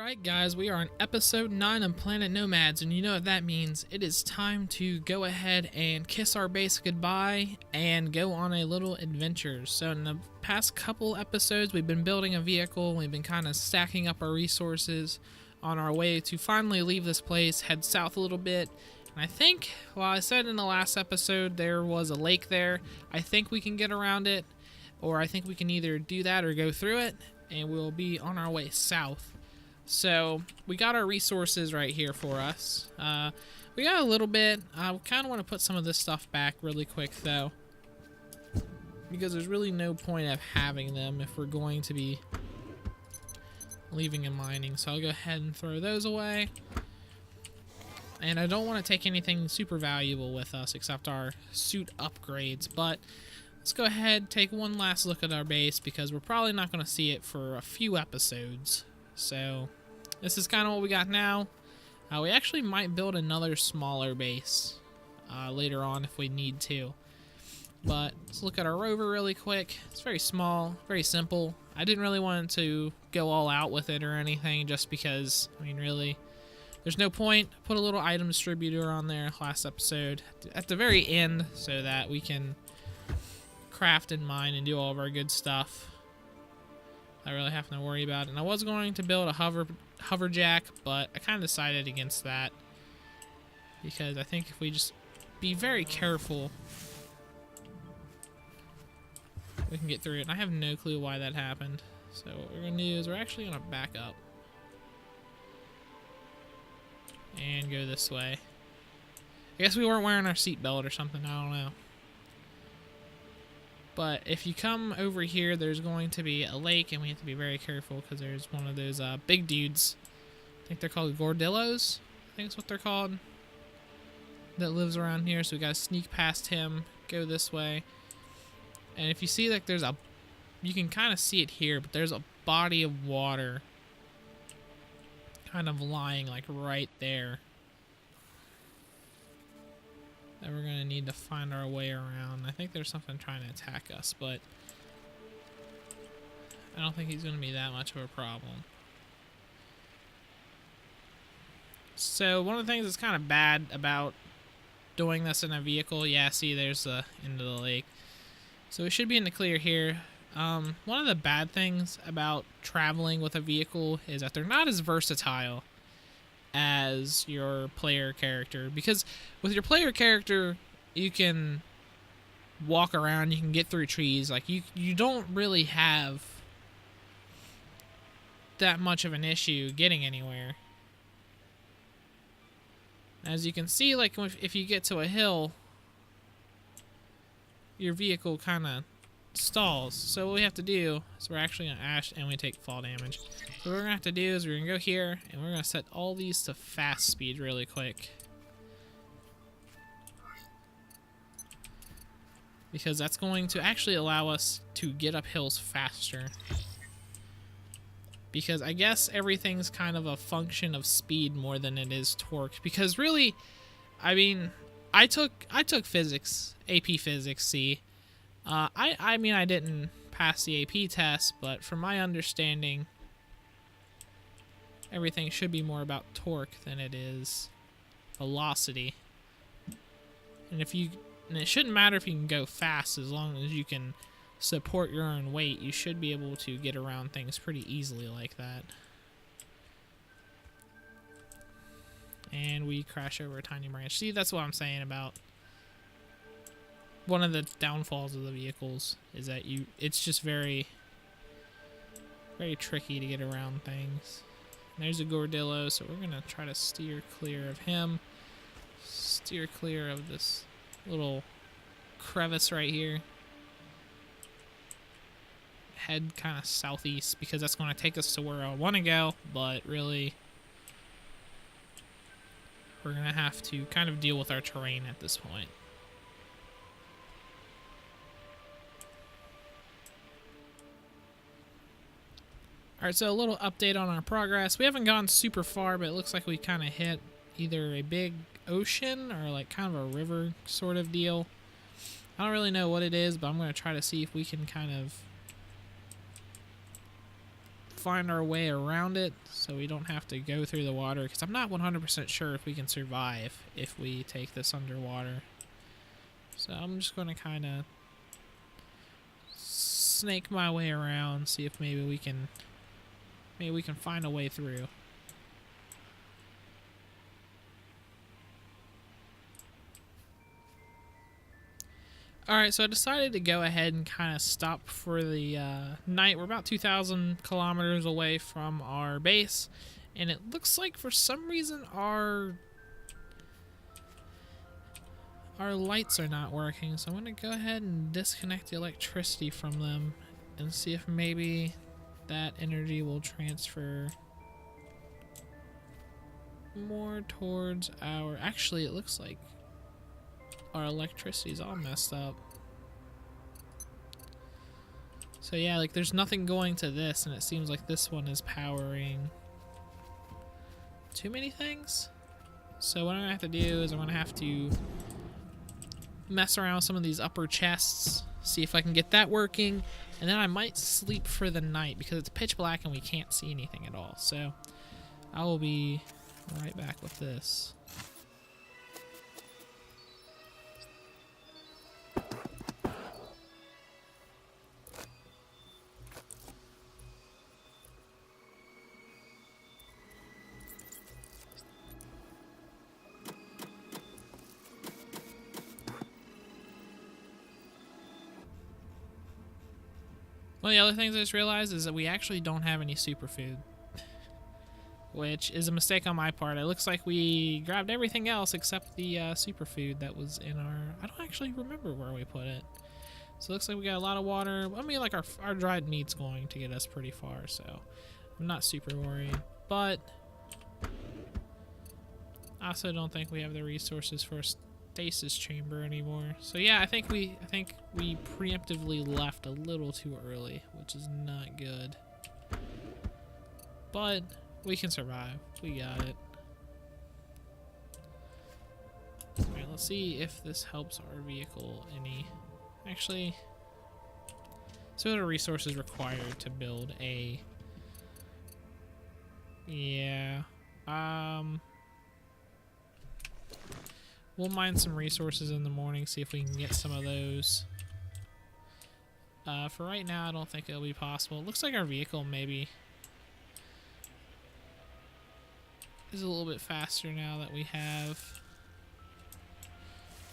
Alright guys, we are on episode 9 of Planet Nomads, and you know what that means. It is time to go ahead and kiss our base goodbye and go on a little adventure. So in the past couple episodes, we've been building a vehicle, we've been kind of stacking up our resources on our way to finally leave this place, head south a little bit. And I think, well, I said in the last episode there was a lake there. I think we can get around it, or I think we can either do that or go through it, and we'll be on our way south. So we got our resources right here for us. We got a little bit. I kind of want to put some of this stuff back really quick though, because there's really no point of having them if we're going to be leaving and mining. So I'll go ahead and throw those away. And I don't want to take anything super valuable with us except our suit upgrades. But let's go ahead, take one last look at our base, because we're probably not going to see it for a few episodes. So this is kind of what we got now. We actually might build another smaller base later on if we need to. But let's look at our rover really quick. It's very small, very simple. I didn't really want to go all out with it or anything, just because, I mean, really, there's no point. Put a little item distributor on there last episode at the very end so that we can craft and mine and do all of our good stuff. I really have to worry about it. And I was going to build a hover jack, but I kind of decided against that, because I think if we just be very careful, we can get through it. And I have no clue why that happened. So what we're going to do is we're actually going to back up and go this way. I guess we weren't wearing our seatbelt or something. I don't know. But if you come over here, there's going to be a lake, and we have to be very careful because there's one of those big dudes. I think they're called Gordillos. I think that's what they're called. That lives around here, so we gotta sneak past him, go this way. And if you see, like, there's a, you can kind of see it here, but there's a body of water kind of lying like right there that we're going to need to find our way around. I think there's something trying to attack us, but I don't think he's going to be that much of a problem. So one of the things that's kind of bad about doing this in a vehicle, yeah, see, there's the end of the lake. So we should be in the clear here. One of the bad things about traveling with a vehicle is that they're not as versatile as your player character, because with your player character you can walk around, you can get through trees, like you don't really have that much of an issue getting anywhere. As you can see, like if you get to a hill, your vehicle kind of stalls. So what we have to do is we're actually going to ash, and we take fall damage. So what we're going to have to do is we're going to go here, and we're going to set all these to fast speed really quick, because that's going to actually allow us to get up hills faster. Because I guess everything's kind of a function of speed more than it is torque. Because really, I mean, I took physics, AP Physics C. I mean, I didn't pass the AP test, but from my understanding, everything should be more about torque than it is velocity. And it shouldn't matter if you can go fast, as long as you can support your own weight. You should be able to get around things pretty easily like that. And we crash over a tiny branch. See, that's what I'm saying about one of the downfalls of the vehicles, is that it's just very, very tricky to get around things. And there's a Gordillo, so we're gonna try to steer clear of him. Steer clear of this little crevice right here. Head kind of southeast, because that's going to take us to where I want to go, but really we're going to have to kind of deal with our terrain at this point. Alright, so a little update on our progress. We haven't gone super far, but it looks like we kind of hit either a big ocean or like kind of a river sort of deal. I don't really know what it is, but I'm going to try to see if we can kind of find our way around it so we don't have to go through the water, because I'm not 100% sure if we can survive if we take this underwater. So I'm just going to kind of snake my way around, see if maybe we can find a way through. Alright, so I decided to go ahead and kind of stop for the night. We're about 2,000 kilometers away from our base, and it looks like for some reason our lights are not working. So I'm going to go ahead and disconnect the electricity from them and see if maybe that energy will transfer more towards our... Actually, it looks like our electricity's all messed up. So yeah, like there's nothing going to this, and it seems like this one is powering too many things. So what I'm gonna have to do is I'm gonna have to mess around with some of these upper chests, see if I can get that working, and then I might sleep for the night because it's pitch black and we can't see anything at all. So I will be right back with this. One of the other things I just realized is that we actually don't have any superfood, which is a mistake on my part. It looks like we grabbed everything else except the superfood that was in our... I don't actually remember where we put it. So it looks like we got a lot of water. I mean, like our dried meat's going to get us pretty far, so I'm not super worried. But I also don't think we have the resources for a stasis chamber anymore. So yeah, I think we preemptively left a little too early, which is not good. But we can survive. We got it. Alright, let's see if this helps our vehicle any. Actually, so what are resources required to build a... Yeah. We'll mine some resources in the morning, see if we can get some of those. For right now, I don't think it'll be possible. It looks like our vehicle maybe is a little bit faster now that we have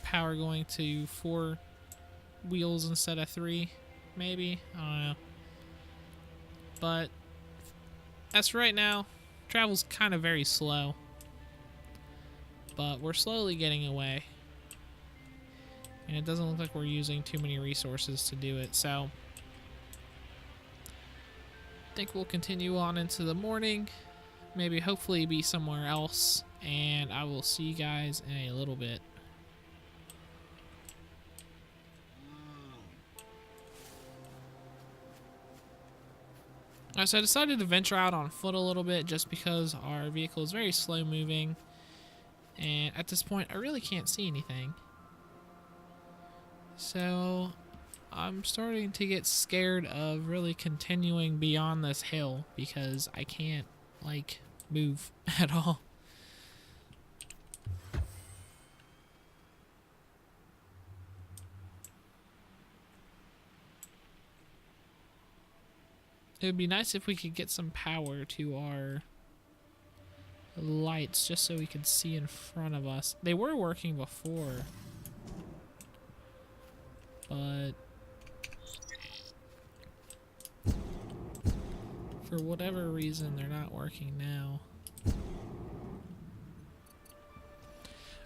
power going to 4 wheels instead of 3, maybe. I don't know. But as for right now, travel's kind of very slow. But we're slowly getting away. And it doesn't look like we're using too many resources to do it, so I think we'll continue on into the morning. Maybe hopefully be somewhere else, and I will see you guys in a little bit. Alright, so I decided to venture out on foot a little bit just because our vehicle is very slow moving. And at this point, I really can't see anything. So I'm starting to get scared of really continuing beyond this hill because I can't, like, move at all. It would be nice if we could get some power to our lights just so we could see in front of us. They were working before, but for whatever reason they're not working now.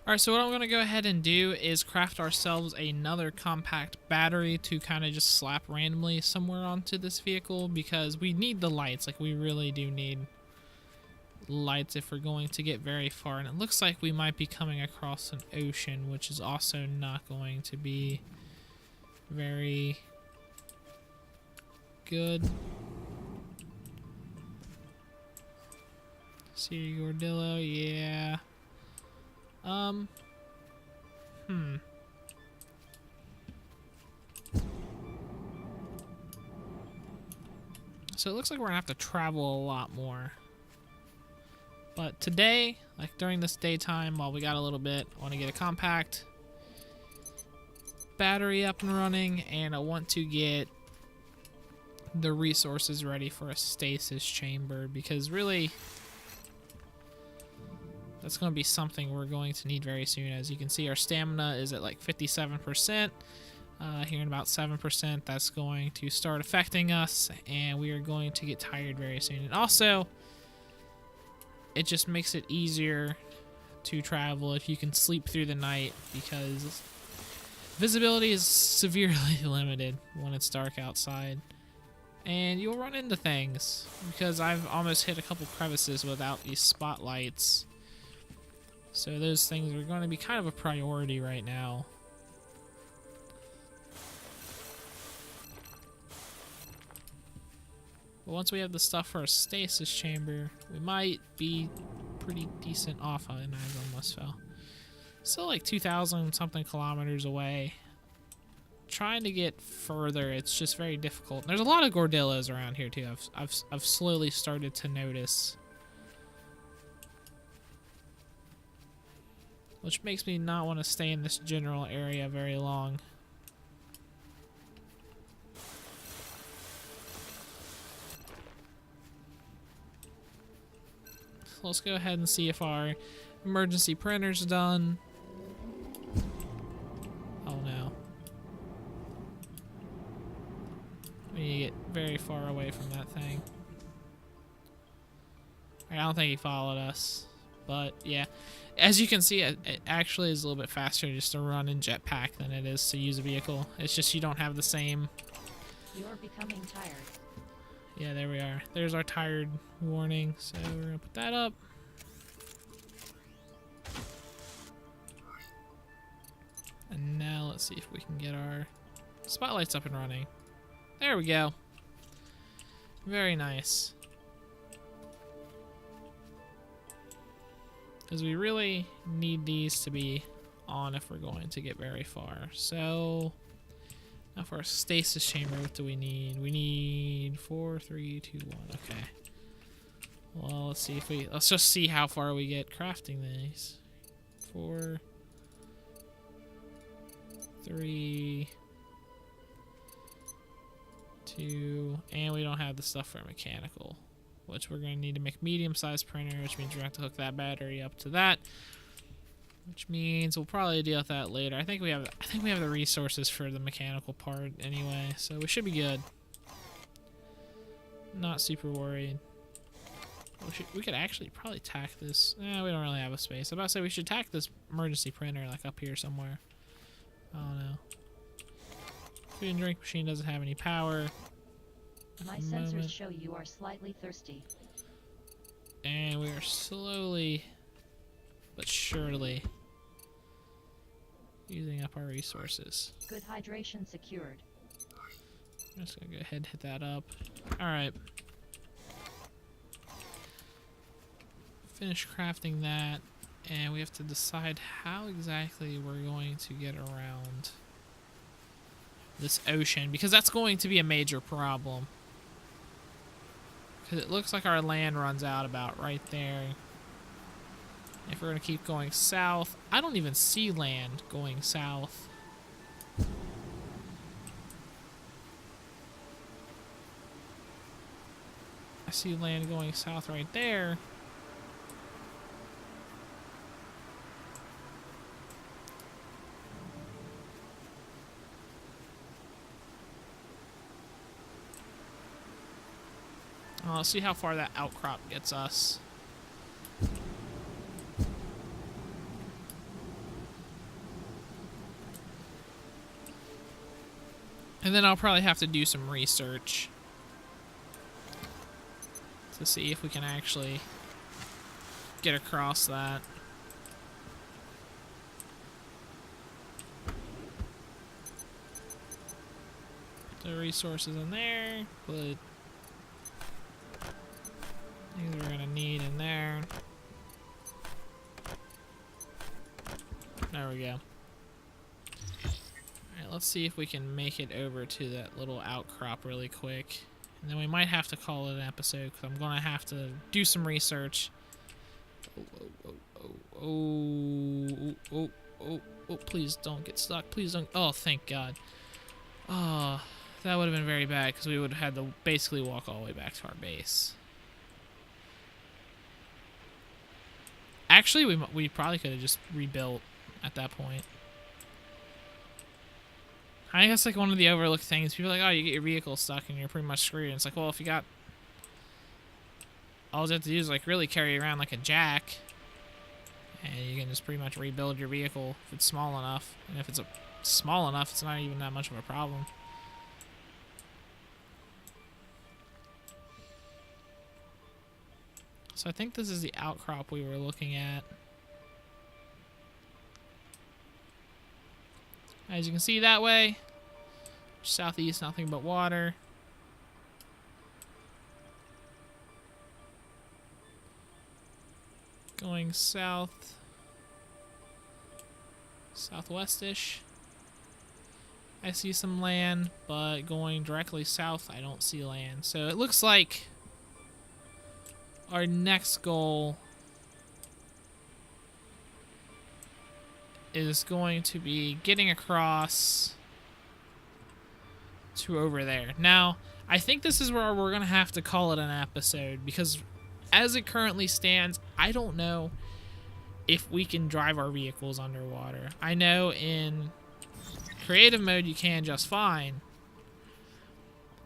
Alright, so what I'm going to go ahead and do is craft ourselves another compact battery to kind of just slap randomly somewhere onto this vehicle because we need the lights. Like, we really do need lights if we're going to get very far, and it looks like we might be coming across an ocean, which is also not going to be very good. Sea Gordillo, yeah. So it looks like we're gonna have to travel a lot more. But today, like during this daytime, while we got a little bit, I want to get a compact battery up and running, and I want to get the resources ready for a stasis chamber, because really that's going to be something we're going to need very soon. As you can see, our stamina is at like 57%. Here in about 7%, that's going to start affecting us, and we are going to get tired very soon. And also, it just makes it easier to travel if you can sleep through the night, because visibility is severely limited when it's dark outside. And you'll run into things, because I've almost hit a couple crevices without these spotlights. So those things are going to be kind of a priority right now. But once we have the stuff for a stasis chamber, we might be pretty decent off. Oh, and I almost fell. Still like 2,000 something kilometers away. Trying to get further, it's just very difficult. There's a lot of Gordillas around here too. I've slowly started to notice, which makes me not want to stay in this general area very long. So let's go ahead and see if our emergency printer's done. Oh no. We need to get very far away from that thing. I don't think he followed us, but yeah. As you can see, it actually is a little bit faster just to run in jetpack than it is to use a vehicle. It's just you don't have the same... You're becoming tired. Yeah, there we are. There's our tired warning, so we're gonna put that up. And now let's see if we can get our spotlights up and running. There we go. Very nice. Because we really need these to be on if we're going to get very far. So now for our stasis chamber, what do we need? We need 4, 3, 2, 1. Okay. Well, let's see if we... Let's just see how far we get crafting these. 4, 3, 2, and we don't have the stuff for mechanical, which we're going to need to make medium-sized printer, which means we're going to have to hook that battery up to that, which means we'll probably deal with that later. I think we have the resources for the mechanical part anyway, so we should be good. Not super worried. We could actually probably tack this. We don't really have a space. I'm about to say we should tack this emergency printer like up here somewhere. I don't know. Food and drink machine doesn't have any power. My sensors show you are slightly thirsty. And we are slowly but surely using up our resources. Good hydration secured. I'm just gonna go ahead and hit that up. Alright. Finish crafting that, and we have to decide how exactly we're going to get around this ocean, because that's going to be a major problem. Because it looks like our land runs out about right there. If we're going to keep going south, I don't even see land going south. I see land going south right there. Let's see how far that outcrop gets us. And then I'll probably have to do some research to see if we can actually get across that. Put the resources in there, put things we're gonna need in there. There we go. Alright, let's see if we can make it over to that little outcrop really quick And then we might have to call it an episode because I'm going to have to do some research. Oh, please don't get stuck. Please don't. Oh, thank God. Oh, that would have been very bad because we would have had to basically walk all the way back to our base. Actually, we probably could have just rebuilt at that point. I think that's like one of the overlooked things. People are like, oh, you get your vehicle stuck and you're pretty much screwed. And it's like, well, if you got... all you have to do is like really carry around like a jack. And you can just pretty much rebuild your vehicle if it's small enough. And if it's small enough, it's not even that much of a problem. So I think this is the outcrop we were looking at. As you can see that way, southeast, nothing but water. Going south, southwest-ish. I see some land, but going directly south, I don't see land. So it looks like our next goal is going to be getting across to over there. Now, I think this is where we're going to have to call it an episode because as it currently stands, I don't know if we can drive our vehicles underwater. I know in creative mode you can just fine,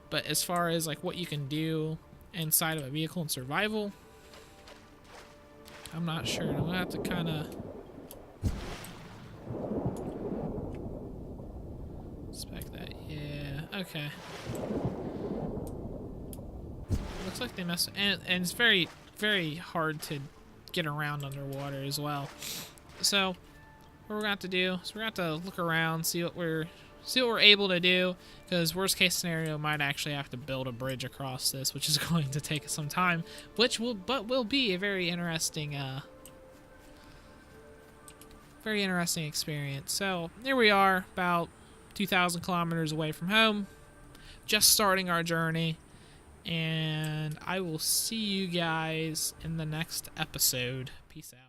but as far as like what you can do inside of a vehicle in survival, I'm not sure. I'm going to have to kind of inspect that. Yeah, okay. Looks like they messed, and it's very, very hard to get around underwater as well. So what we're gonna have to do is we're gonna have to look around, see what we're able to do, because worst case scenario might actually have to build a bridge across this, which is going to take some time, but will be a very interesting experience. So here we are, about 2,000 kilometers away from home, just starting our journey, and I will see you guys in the next episode. Peace out.